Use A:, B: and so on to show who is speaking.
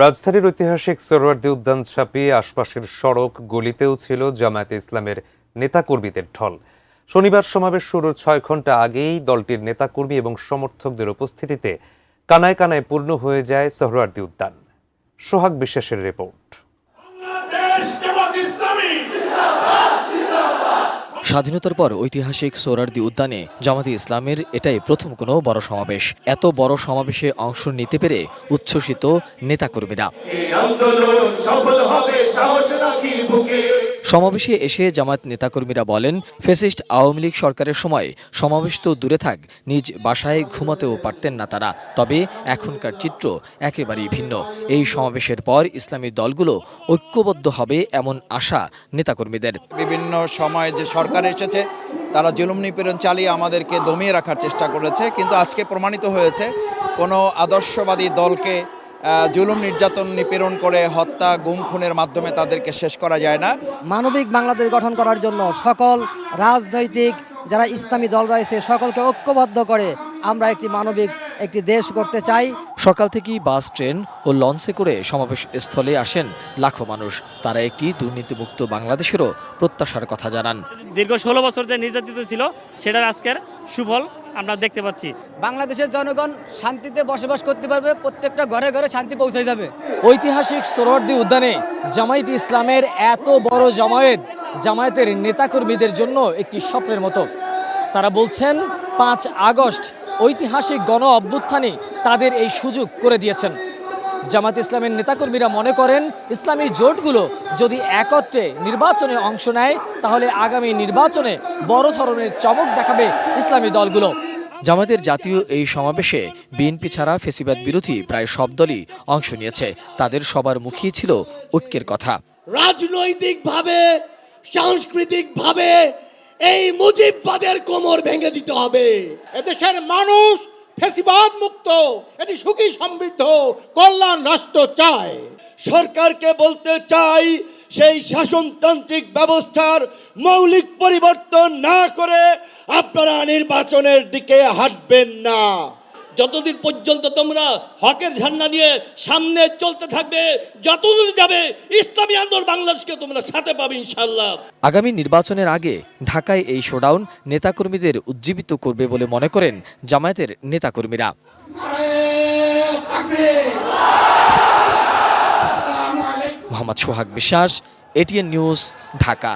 A: রাজধানীর ঐতিহাসিক সোহরাওয়ার্দী উদ্যান ছাপিয়ে আশপাশের সড়ক গলিতেও ছিল জামায়াতে ইসলামের নেতাকর্মীদের ঢল। শনিবার সমাবেশ শুরুর ৬ ঘন্টা আগেই দলটির নেতাকর্মী এবং সমর্থকদের উপস্থিতিতে কানায় কানায় পূর্ণ হয়ে যায় সোহরাওয়ার্দী উদ্যান। সোহাগ বিশ্বাসের রিপোর্ট।
B: স্বাধীনতার পর ঐতিহাসিক সোহরাওয়ার্দী উদ্যানে জামায়াতে ইসলামের এটাই প্রথম কোনো বড় সমাবেশ। এত বড় সমাবেশে অংশ নিতে পেরে উচ্ছ্বসিত নেতাকর্মীরা। সমাবেশে এসে জামায়াত নেতাকর্মীরা বলেন, ফ্যাসিস্ট আওয়ামী লীগ সরকারের সময় সমাবেশ তো দূরে থাক, নিজ বাসায় ঘুমাতেও পারতেন না তারা। তবে এখনকার চিত্র একেবারেই ভিন্ন। এই সমাবেশের পর ইসলামী দলগুলো ঐক্যবদ্ধ হবে এমন আশা নেতাকর্মীদের।
C: বিভিন্ন সময় যে সরকার এসেছে তারা জুলুম নিপীড়ন চালিয়ে আমাদেরকে দমিয়ে রাখার চেষ্টা করেছে, কিন্তু আজকে প্রমাণিত হয়েছে কোনো আদর্শবাদী দলকে জুলুম নির্যাতন নিপীড়ন করে হত্যা গুম খুনের মাধ্যমে তাদেরকে শেষ করা যায় না।
D: মানবিক বাংলাদেশ গঠন করার জন্য সকল রাজনৈতিক যারা ইসলামী দল রয়েছে সকলকে ঐক্যবদ্ধ করে আমরা একটি মানবিক একটি দেশ করতে চাই।
B: সকাল থেকেই বাস, ট্রেন ও লঞ্চে করে সমাবেশ স্থলে আসেন লাখো মানুষ। তারা একটি দুর্নীতিমুক্ত বাংলাদেশেরও প্রত্যাশার কথা জানান।
E: দীর্ঘ 16 বছর যে নির্যাতিত ছিল সেটার আজকের সুফল আমরা দেখতে পাচ্ছি।
D: বাংলাদেশের জনগণ শান্তিতে বসবাস করতে পারবে, প্রত্যেকটা ঘরে ঘরে শান্তি পৌঁছে যাবে।
F: ঐতিহাসিক সোহরাওয়ার্দী উদ্যানে জামায়াতে ইসলামের এত বড় জামায়াতের নেতাকর্মীদের জন্য একটি স্বপ্নের মতো। তারা বলছেন 5 আগস্ট ঐতিহাসিক গণ অভ্যুত্থানে তাদের এই সুযোগ করে দিয়েছেন। জামায়াতে ইসলামের নেতাকর্মীরা মনে করেন ইসলামী জোটগুলো যদি একত্রে নির্বাচনে অংশ নেয় তাহলে আগামী নির্বাচনে বড় ধরনের চমক দেখাবে ইসলামী দলগুলো।
B: জামায়াতের জাতীয় এই সমাবেশে বিএনপি ছাড়া ফ্যাসিবাদ বিরোধী প্রায় সব দলই অংশ নিয়েছে। তাদের সবার মুখেই ছিল ঐক্যের কথা।
G: রাজনৈতিকভাবে সাংস্কৃতিকভাবে এই মুজিববাদের কোমর ভেঙে দিতে হবে। এদেশের মানুষ ফ্যাসিবাদ মুক্ত এটি সুখী সমৃদ্ধ কল্যাণ রাষ্ট্র চায়। সরকারকে বলতে চাই সেই শাসনতান্ত্রিক ব্যবস্থার মৌলিক পরিবর্তন না করে আপনারা নির্বাচনের দিকে হাঁটবেন না। যতদিন পর্যন্ত তোমরা হকের ঝান্ডা নিয়ে সামনে চলতে থাকবে, যতদূর যাবে ইসলামী আন্দোলন বাংলাদেশকে তোমরা সাথে পাবে ইনশাআল্লাহ।
B: আগামী নির্বাচনের আগে ঢাকায় এই শোডাউন নেতাকর্মীদের উজ্জীবিত করবে বলে মনে করেন জামায়াতের নেতাকর্মীরা। মোহাম্মদ সোহাগ বিশ্বাস, এটিএন নিউজ, ঢাকা।